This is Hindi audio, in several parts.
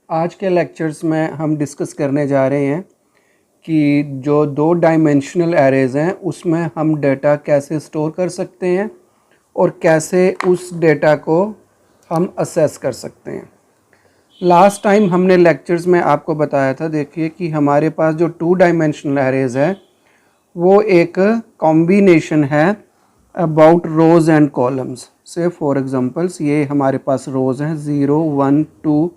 आज के लेक्चर्स में हम डिस्कस करने जा रहे हैं कि जो 2 डायमेंशनल एरेज़ हैं उसमें हम डेटा कैसे स्टोर कर सकते हैं और कैसे उस डेटा को हम असेस कर सकते हैं। लास्ट टाइम हमने लेक्चर्स में आपको बताया था, देखिए कि हमारे पास जो 2 डायमेंशनल एरेज़ है वो एक कॉम्बिनेशन है अबाउट रोज़ एंड कॉलम्स से। फॉर एग्जांपल्स ये हमारे पास रोज़ हैं 0, 1, 2,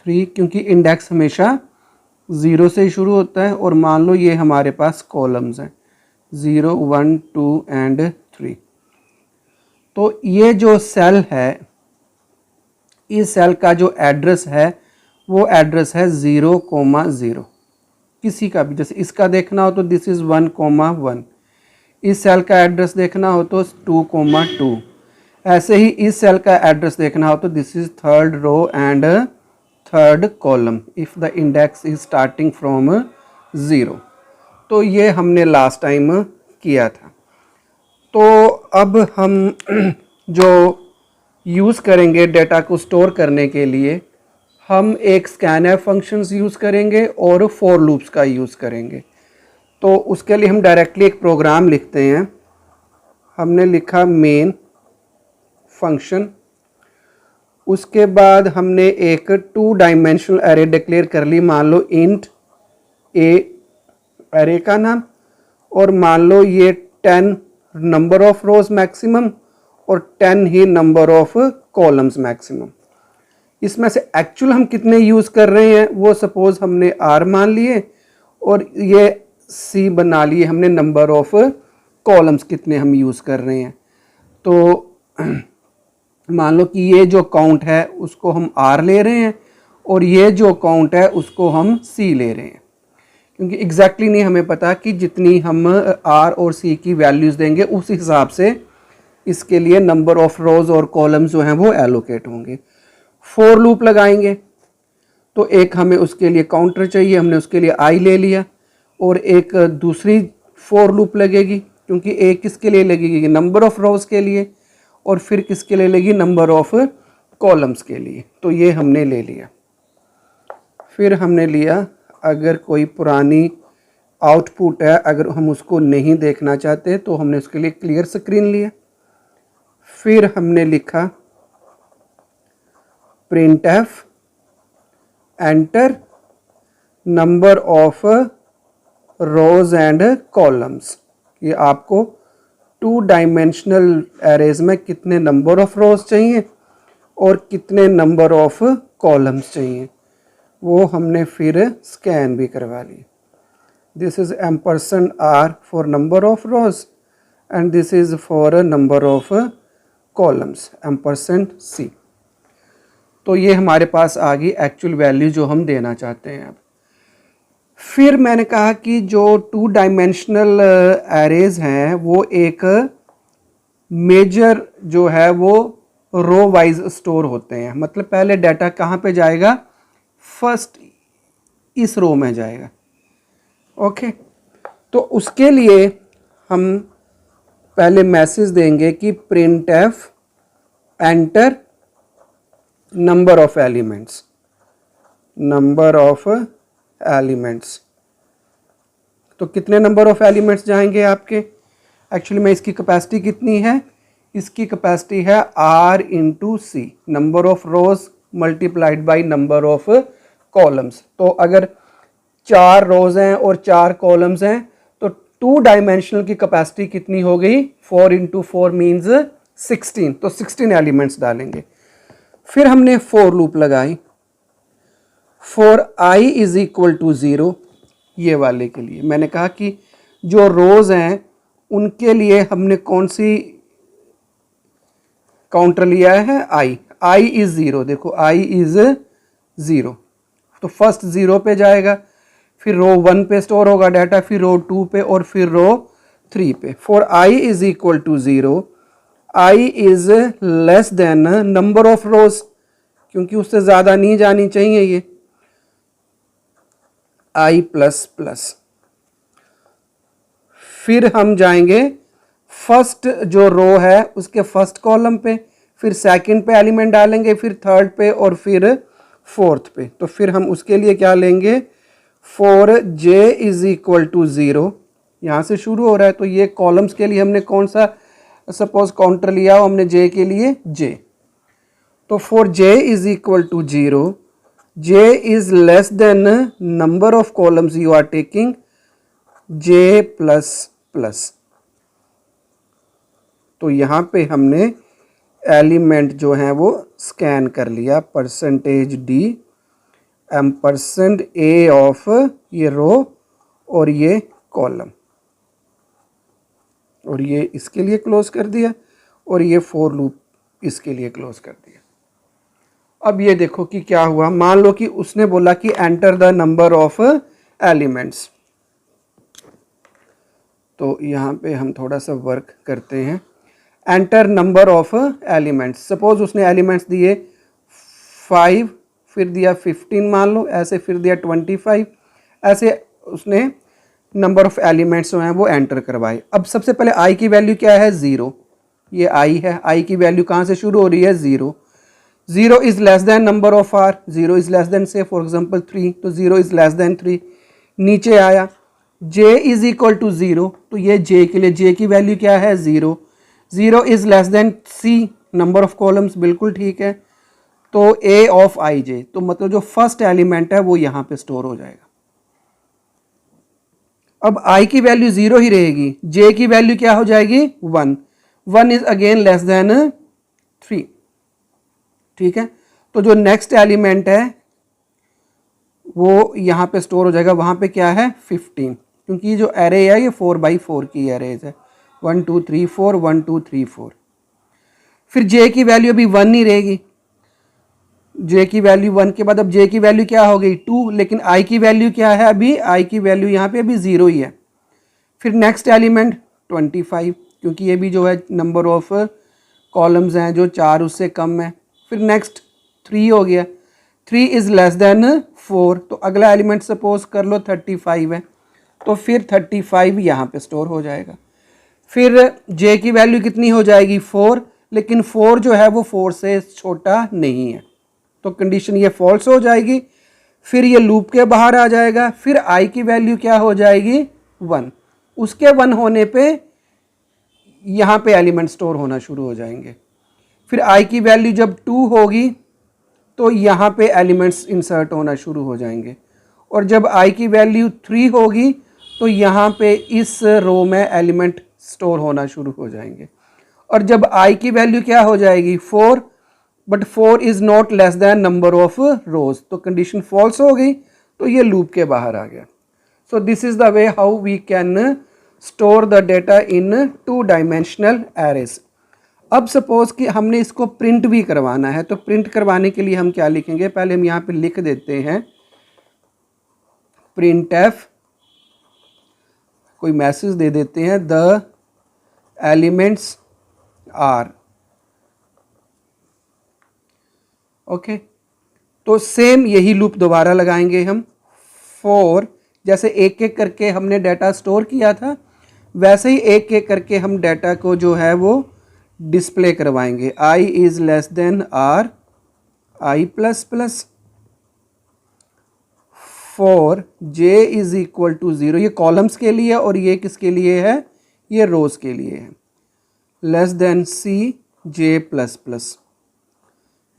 3, क्योंकि इंडेक्स हमेशा 0 से शुरू होता है। और मान लो ये हमारे पास कॉलम्स हैं 0, 1, 2 एंड 3। तो ये जो सेल है, इस सेल का जो एड्रेस है वो एड्रेस है 0,0। किसी का भी, जैसे इसका देखना हो तो दिस इज़ 1,1। इस सेल का एड्रेस देखना हो तो 2,2। ऐसे ही इस सेल का एड्रेस देखना हो तो this is 3rd row and 3rd column if the index is starting from 0। तो ये हमने लास्ट टाइम किया था। तो अब हम जो यूज़ करेंगे डेटा को स्टोर करने के लिए, हम एक स्कैनएफ फंक्शंस यूज़ करेंगे और फॉर लूप्स का यूज़ करेंगे। तो उसके लिए हम डायरेक्टली एक प्रोग्राम लिखते हैं। हमने लिखा मेन फंक्शन, उसके बाद हमने एक 2 डायमेंशनल एरे डिक्लेयर कर ली। मान लो इंट ए एरे का नाम, और मान लो ये 10 नंबर ऑफ रोज मैक्सिमम और 10 ही नंबर ऑफ कॉलम्स मैक्सिमम। इसमें से एक्चुअल हम कितने यूज़ कर रहे हैं वो सपोज हमने आर मान लिए और ये सी बना लिए हमने नंबर ऑफ कॉलम्स कितने हम यूज़ कर रहे हैं। तो मान लो कि ये जो काउंट है उसको हम आर ले रहे हैं और ये जो काउंट है उसको हम सी ले रहे हैं, क्योंकि एग्जैक्टली नहीं हमें पता कि जितनी हम आर और सी की वैल्यूज़ देंगे उस हिसाब से इसके लिए नंबर ऑफ रोज और कॉलम्स जो हैं वो एलोकेट होंगे। फॉर लूप लगाएंगे तो एक हमें उसके लिए काउंटर चाहिए, हमने उसके लिए आई ले लिया, और एक दूसरी फॉर लूप लगेगी, क्योंकि एक किसके लिए लगेगी, नंबर ऑफ रोज के लिए, और फिर किसके लिए लगेगी, नंबर ऑफ कॉलम्स के लिए। तो ये हमने ले लिया। फिर हमने लिया, अगर कोई पुरानी आउटपुट है अगर हम उसको नहीं देखना चाहते तो हमने उसके लिए क्लियर स्क्रीन लिया। फिर हमने लिखा printf enter number of rows and columns. ये आपको 2 डायमेंशनल एरेज में कितने नंबर ऑफ रोज चाहिए और कितने नंबर ऑफ कॉलम्स चाहिए वो हमने फिर स्कैन भी करवा ली। This is $r for number of rows and this is for number of columns $c। तो ये हमारे पास आ गई एक्चुअल वैल्यू जो हम देना चाहते हैं। अब फिर मैंने कहा कि जो 2 डायमेंशनल एरेज हैं वो एक मेजर जो है वो रो वाइज स्टोर होते हैं। मतलब पहले डाटा कहाँ पे जाएगा, फर्स्ट इस रो में जाएगा। ओके, तो उसके लिए हम पहले मैसेज देंगे कि printf enter number of elements, number of elements. तो कितने नंबर ऑफ एलिमेंट्स जाएंगे आपके, एक्चुअली में इसकी कैपेसिटी कितनी है, इसकी कैपेसिटी है r into C, number of rows multiplied by number of columns. तो अगर 4 रोज हैं और 4 कॉलम्स हैं तो 2 डायमेंशनल की कैपेसिटी कितनी हो गई, 4 इंटू 4 मीन्स 16। तो 16 एलिमेंट्स डालेंगे। फिर हमने फॉर लूप लगाई, for i is equal to 0। ये वाले के लिए मैंने कहा कि जो रोज हैं उनके लिए हमने कौन सी काउंटर लिया है, i इज 0। देखो i इज 0, तो फर्स्ट 0 पे जाएगा, फिर रो 1 पे स्टोर होगा डाटा, फिर रो 2 पे और फिर रो 3 पे। For i is equal to 0, i is less than number of rows, क्योंकि उससे ज़्यादा नहीं जानी चाहिए ये, i प्लस प्लस। फिर हम जाएंगे फर्स्ट जो रो है उसके फर्स्ट कॉलम पे, फिर सेकंड पे एलिमेंट डालेंगे, फिर थर्ड पे और फिर फोर्थ पे। तो फिर हम उसके लिए क्या लेंगे, for j is equal to 0, यहाँ से शुरू हो रहा है तो ये कॉलम्स के लिए हमने कौन सा सपोज काउंटर लिया हो हमने j के लिए j। तो for j is equal to 0, j is less than number of columns you are taking j plus plus. तो यहाँ पे हमने एलिमेंट जो है वो स्कैन कर लिया, %d %a ऑफ ये रो और ये कॉलम, और ये इसके लिए क्लोज कर दिया और ये फॉर लूप इसके लिए क्लोज कर दिया। अब ये देखो कि क्या हुआ, मान लो कि उसने बोला कि enter the number of elements. तो यहाँ पे हम थोड़ा सा वर्क करते हैं। Enter number of elements, suppose उसने एलिमेंट्स दिए 5, फिर दिया 15 मान लो, ऐसे फिर दिया 25, ऐसे उसने नंबर ऑफ एलिमेंट्स जो हैं वो एंटर करवाए। अब सबसे पहले i की वैल्यू क्या है, 0, ये i है, i की वैल्यू कहाँ से शुरू हो रही है, 0। 0 is less than number of r, 0 is less then से फॉर एग्जांपल 3, तो 0 इज लेस देन 3। नीचे आया j इज इक्वल टू 0, तो ये j के लिए j की वैल्यू क्या है, 0। 0 is less then c, number of columns, बिल्कुल ठीक है, तो a ऑफ ij, तो मतलब जो फर्स्ट एलिमेंट है वो यहाँ पे स्टोर हो जाएगा। अब i की वैल्यू 0 ही रहेगी, j की वैल्यू क्या हो जाएगी, 1। 1 इज अगेन लेस देन 3, ठीक है। तो जो नेक्स्ट एलिमेंट है वो यहाँ पे स्टोर हो जाएगा, वहाँ पे क्या है 15, क्योंकि जो एरे है ये 4x4 की एरेज है, 1 2 3 4 1 2 3 4। फिर j की वैल्यू अभी 1 नहीं रहेगी, j की वैल्यू 1 के बाद अब j की वैल्यू क्या हो गई 2, लेकिन i की वैल्यू क्या है, अभी i की वैल्यू यहाँ पे अभी 0 ही है। फिर नेक्स्ट एलिमेंट 25, क्योंकि ये भी जो है नंबर ऑफ कॉलम्स हैं जो 4 उससे कम है। फिर नेक्स्ट 3 हो गया, 3 इज लेस देन 4, तो अगला एलिमेंट सपोज कर लो 35 है, तो फिर 35 यहाँ पे स्टोर हो जाएगा। फिर j की वैल्यू कितनी हो जाएगी 4, लेकिन 4 जो है वो 4 से छोटा नहीं है, तो कंडीशन ये फॉल्स हो जाएगी। फिर ये लूप के बाहर आ जाएगा। फिर i की वैल्यू क्या हो जाएगी 1, उसके 1 होने पे यहाँ पे एलिमेंट स्टोर होना शुरू हो जाएंगे। फिर i की वैल्यू जब 2 होगी तो यहाँ पे एलिमेंट्स इंसर्ट होना शुरू हो जाएंगे, और जब i की वैल्यू 3 होगी तो यहाँ पे इस रो में एलिमेंट स्टोर होना शुरू हो जाएंगे। और जब i की वैल्यू क्या हो जाएगी 4, but 4 is not less than number of रोज, तो कंडीशन फॉल्स हो गई, तो ये लूप के बाहर आ गया। So this is the way how we can store the data in 2 dimensional arrays. अब सपोज कि हमने इसको प्रिंट भी करवाना है, तो प्रिंट करवाने के लिए हम क्या लिखेंगे, पहले हम यहाँ पे लिख देते हैं printf, कोई मैसेज दे देते हैं द एलिमेंट्स आर, ओके। तो सेम यही लूप दोबारा लगाएंगे हम, फॉर जैसे एक एक करके हमने डाटा स्टोर किया था वैसे ही एक एक करके हम डाटा को जो है वो डिस्प्ले करवाएंगे। i is less than r i plus plus, for j is equal to 0, ये कॉलम्स के लिए और ये किसके लिए है, ये रोज के लिए है, less than c j plus plus.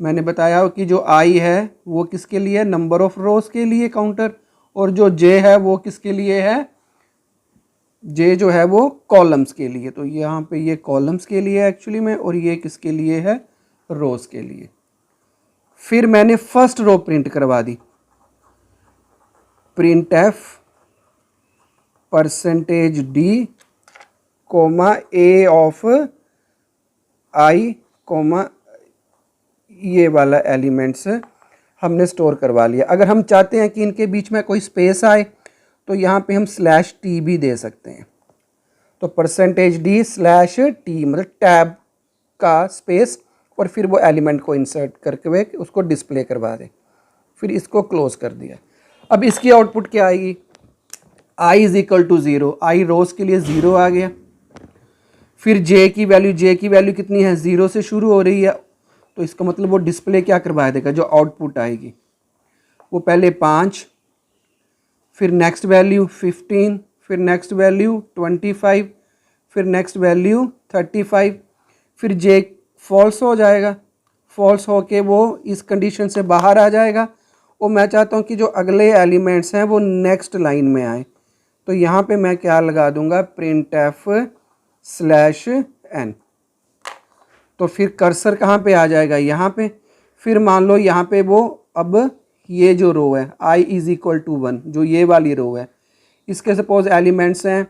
मैंने बताया कि जो i है वो किसके लिए, नंबर ऑफ रोज के लिए काउंटर, और जो j है वो किसके लिए है, j जो है वो कॉलम्स के लिए। तो यहाँ पे ये कॉलम्स के लिए एक्चुअली में, और ये किसके लिए है, रोज के लिए। फिर मैंने फर्स्ट रो प्रिंट करवा दी, printf %d comma a of i comma ये वाला एलिमेंट्स हमने स्टोर करवा लिया। अगर हम चाहते हैं कि इनके बीच में कोई स्पेस आए तो यहाँ पे हम /t भी दे सकते हैं। तो %d/t मतलब टैब का स्पेस, और फिर वो एलिमेंट को इंसर्ट करके उसको डिस्प्ले करवा दे। फिर इसको क्लोज कर दिया। अब इसकी आउटपुट क्या आएगी, i is equal to 0, i rows के लिए 0 आ गया। फिर j की वैल्यू कितनी है, 0 से शुरू हो रही है, तो इसका मतलब वो डिस्प्ले क्या करवा देगा, जो आउटपुट आएगी वो पहले 5, फिर नेक्स्ट वैल्यू 15, फिर नेक्स्ट वैल्यू 25, फिर नेक्स्ट वैल्यू 35, फिर जे फॉल्स हो जाएगा, फॉल्स होके वो इस कंडीशन से बाहर आ जाएगा और मैं चाहता हूँ कि जो अगले एलिमेंट्स हैं वो नेक्स्ट लाइन में आए। तो यहाँ पे मैं क्या लगा दूंगा, printf/n। तो फिर कर्सर कहाँ पे आ जाएगा, यहाँ पे। फिर मान लो यहाँ पे वो अब ये जो रो है i = 1, जो ये वाली रो है, इसके सपोज एलिमेंट्स हैं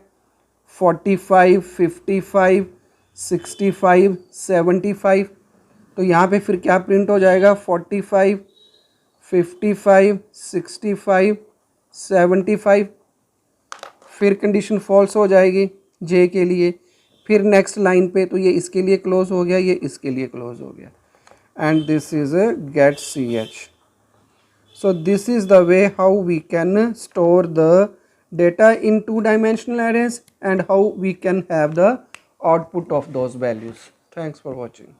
45, 55, 65, 75। तो यहाँ पे फिर क्या प्रिंट हो जाएगा, 45, 55, 65, 75। फिर कंडीशन फॉल्स हो जाएगी जे के लिए। फिर नेक्स्ट लाइन पे तो ये इसके लिए क्लोज हो गया, ये इसके लिए क्लोज हो गया। And this is get ch। So this is the way how we can store the data in 2-dimensional arrays and how we can have the output of those values. Thanks for watching.